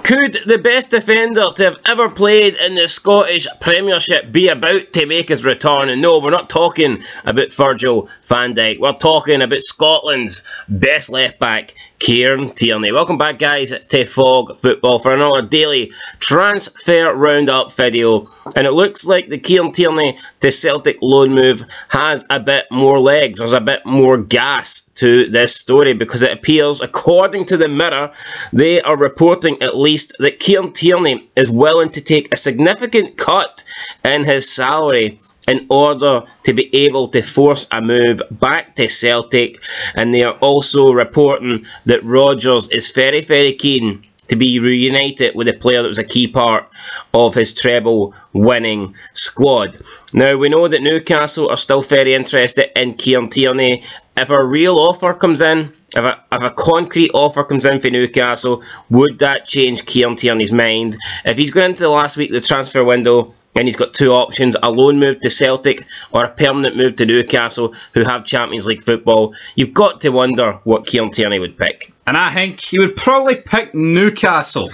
Could the best defender to have ever played in the Scottish Premiership be about to make his return? And no, we're not talking about Virgil van Dijk. We're talking about Scotland's best left-back, Kieran Tierney. Welcome back, guys, to Fog Football for another daily transfer roundup video. And it looks like the Kieran Tierney to Celtic loan move has a bit more legs. There's a bit more gas to this story, because it appears, according to the Mirror, they are reporting at least that Kieran Tierney is willing to take a significant cut in his salary in order to be able to force a move back to Celtic. And they are also reporting that Rodgers is very, very keen to be reunited with a player that was a key part of his treble-winning squad. Now, we know that Newcastle are still very interested in Kieran Tierney. If a real offer comes in, if a concrete offer comes in for Newcastle, would that change Kieran Tierney's mind? If he's going into the last week of the transfer window and he's got two options, a loan move to Celtic or a permanent move to Newcastle, who have Champions League football, you've got to wonder what Kieran Tierney would pick. And I think he would probably pick Newcastle.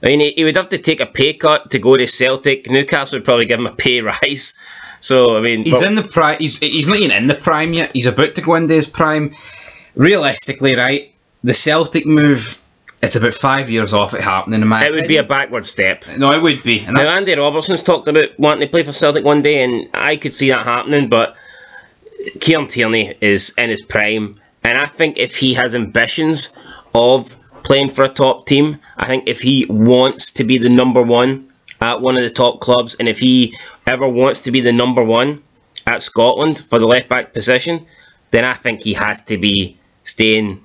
I mean, he would have to take a pay cut to go to Celtic. Newcastle would probably give him a pay rise. So, I mean... He's in the prime. He's not even in the prime yet. He's about to go into his prime. Realistically, right, the Celtic move, it's about 5 years off it happening, in my opinion. It would be a backward step. No, it would be. And now, Andy Robertson's talked about wanting to play for Celtic one day, and I could see that happening, but Kieran Tierney is in his prime. And I think if he has ambitions of playing for a top team, I think if he wants to be the number one at one of the top clubs, and if he ever wants to be the number one at Scotland for the left-back position, then I think he has to be staying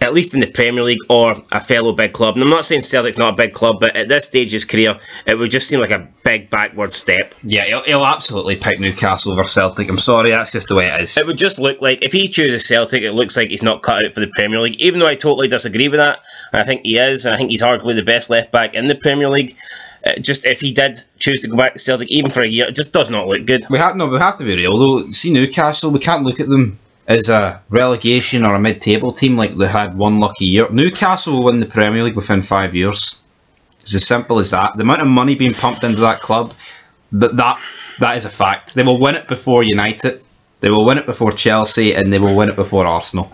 at least in the Premier League or a fellow big club. And I'm not saying Celtic's not a big club, but at this stage of his career, it would just seem like a big backward step. Yeah, he'll absolutely pick Newcastle over Celtic. I'm sorry, that's just the way it is. It would just look like, if he chooses Celtic, it looks like he's not cut out for the Premier League, even though I totally disagree with that. I think he is, and I think he's arguably the best left-back in the Premier League. Just if he did choose to go back to Celtic, even for a year, it just does not look good. We have to be real, though. See Newcastle, we can't look at them as a relegation or a mid-table team like they had one lucky year. Newcastle will win the Premier League within 5 years. It's as simple as that. The amount of money being pumped into that club, that is a fact. They will win it before United, they will win it before Chelsea, and they will win it before Arsenal.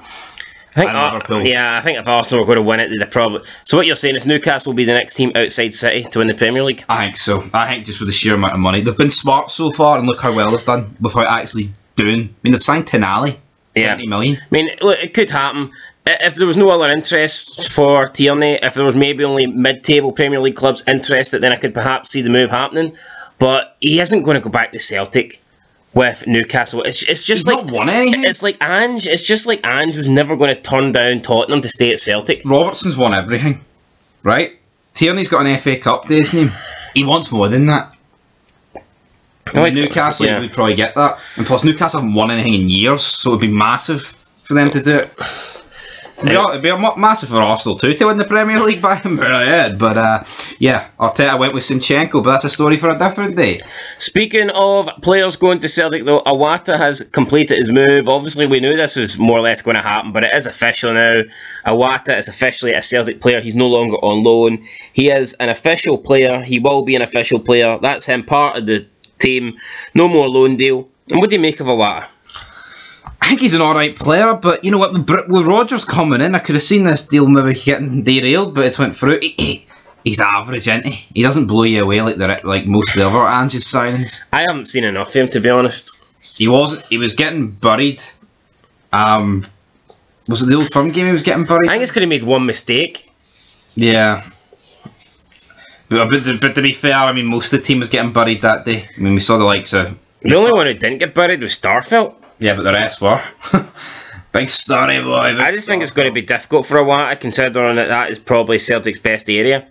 I think if Arsenal were going to win it, they'd probably... So what you're saying is Newcastle will be the next team outside City to win the Premier League? I think so. I think just with the sheer amount of money. They've been smart so far, and look how well they've done without actually doing... I mean, they've signed Tierney. 70 million. I mean, look, it could happen. If there was no other interest for Tierney, if there was maybe only mid-table Premier League clubs interested, then I could perhaps see the move happening. But he isn't going to go back to Celtic with Newcastle. It's just He's like... not won anything. It's like Ange. It's just like Ange was never going to turn down Tottenham to stay at Celtic. Robertson's won everything, right? Tierney's got an FA Cup day, isn't he? He wants more than that. Newcastle would probably get that, and plus Newcastle haven't won anything in years, so it would be massive for them to do it. It'd be massive for Arsenal too to win the Premier League by him, but yeah, Arteta went with Zinchenko, but that's a story for a different day. Speaking of players going to Celtic though, Iwata has completed his move. Obviously we knew this was more or less going to happen, but it is official now. Iwata is officially a Celtic player. He's no longer on loan. He is an official player. He will be an official player. That's him, part of the team. No more loan deal. And what do you make of Iwata? I think he's an alright player, but you know what, with Rodgers coming in, I could have seen this deal maybe getting derailed, but it's went through. He's average, isn't he? He doesn't blow you away like most of the other Ange's signings. I haven't seen enough of him, to be honest. He was getting buried. Was it the Old Firm game he was getting buried? I think he's could have made one mistake. Yeah. But to be fair, I mean, most of the team was getting buried that day. I mean, we saw the likes of... The only one who didn't get buried was Starfelt. Yeah, but the rest were. Big story, boy. I just think it's going to be difficult for Iwata, considering that is probably Celtic's best area.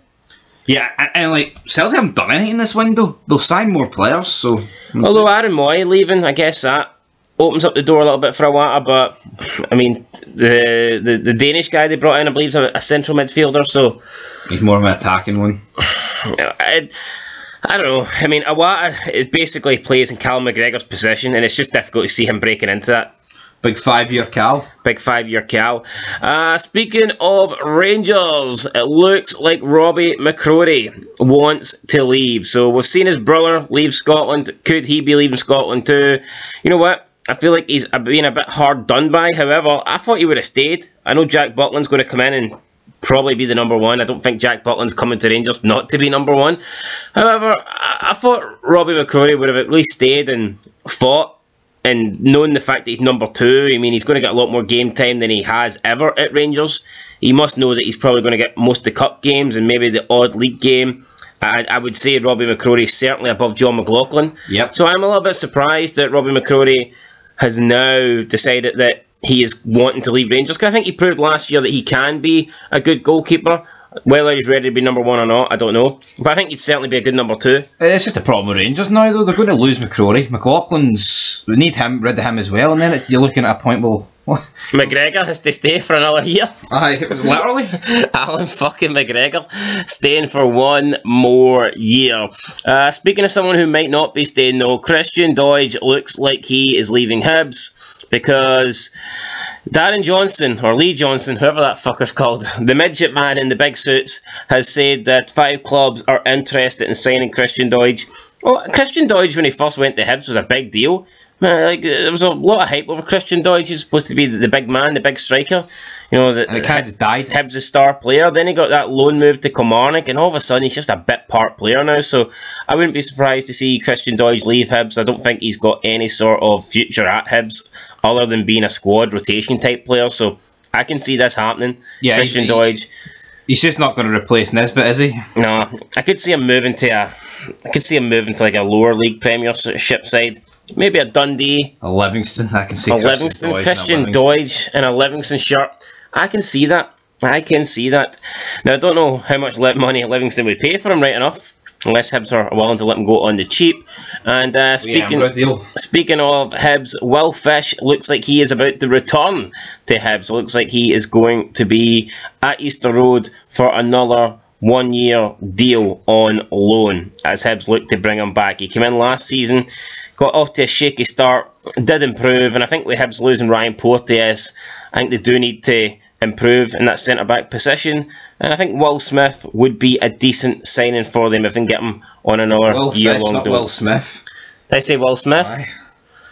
Yeah, and like, Celtic haven't done anything in this window. They'll sign more players, so... Although Aaron Moy leaving, I guess that opens up the door a little bit for Iwata, but, I mean, the Danish guy they brought in, I believe, is a central midfielder, so... He's more of an attacking one. I don't know. I mean, Iwata is basically plays in Callum McGregor's position, and it's just difficult to see him breaking into that. Big 5-year Cal. Big 5-year Cal. Speaking of Rangers, it looks like Robbie Mccrorie wants to leave. So we've seen his brother leave Scotland. Could he be leaving Scotland too? You know what? I feel like he's being a bit hard done by. However, I thought he would have stayed. I know Jack Butland's going to come in and probably be the number one. I don't think Jack Butland's coming to Rangers not to be number one. However, I thought Robbie Mccrorie would have at least stayed and fought. And knowing the fact that he's number two, I mean, he's going to get a lot more game time than he has ever at Rangers. He must know that he's probably going to get most of the cup games and maybe the odd league game. I would say Robbie Mccrorie is certainly above John McLaughlin. Yep. So I'm a little bit surprised that Robbie Mccrorie has now decided that he is wanting to leave Rangers. Because I think he proved last year that he can be a good goalkeeper. Whether he's ready to be number one or not, I don't know. But I think he'd certainly be a good number two. It's just a problem with Rangers now, though. They're going to lose Mccrorie. McLaughlin's... We need him, rid of him as well. And then you're looking at a point, well... McGregor has to stay for another year. Aye, it was literally. Alan fucking McGregor staying for one more year. Speaking of someone who might not be staying, though, Christian Doidge looks like he is leaving Hibs because Darren Johnson, or Lee Johnson, whoever that fucker's called, the midget man in the big suits, has said that 5 clubs are interested in signing Christian Doidge. Well, Christian Doidge, when he first went to Hibs, was a big deal. Like, there was a lot of hype over Christian Doidge. He's supposed to be the big man, the big striker. You know, and the kid just died. Hibs' star player. Then he got that loan move to Kilmarnock, and all of a sudden he's just a bit part player now. So I wouldn't be surprised to see Christian Doidge leave Hibs. I don't think he's got any sort of future at Hibs other than being a squad rotation type player. So I can see this happening. Yeah, Christian Doidge. He's just not going to replace Nisbet, is he? No, I could see him moving to like a lower league Premiership side. Maybe a Dundee. A Livingston. I can see a Livingston. Christian Doidge in a Livingston shirt. I can see that. I can see that. Now, I don't know how much money Livingston would pay for him, right enough. Unless Hibs are willing to let him go on the cheap. And speaking of Hibs, Will Fish looks like he is about to return to Hibs. Looks like he is going to be at Easter Road for another 1-year deal on loan as Hibs look to bring him back. He came in last season, got off to a shaky start, did improve, and I think with Hibs losing Ryan Porteous, I think they do need to improve in that centre-back position, and I think Will Smith would be a decent signing for them if they can get him on another year-long deal. Will Smith. Did I say Will Smith? Aye.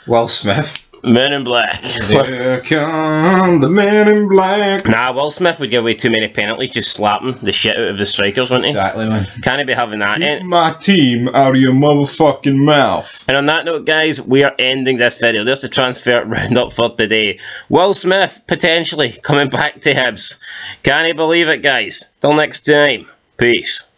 Will Smith. Men in Black. Here come the Men in Black. Nah, Will Smith would give away too many penalties, just slapping the shit out of the strikers, wouldn't he? Exactly, man. Can't he be having that? Keep my team out of your motherfucking mouth. And on that note, guys, we are ending this video. There's the transfer roundup for today. Will Smith, potentially, coming back to Hibs. Can't you believe it, guys? Till next time. Peace.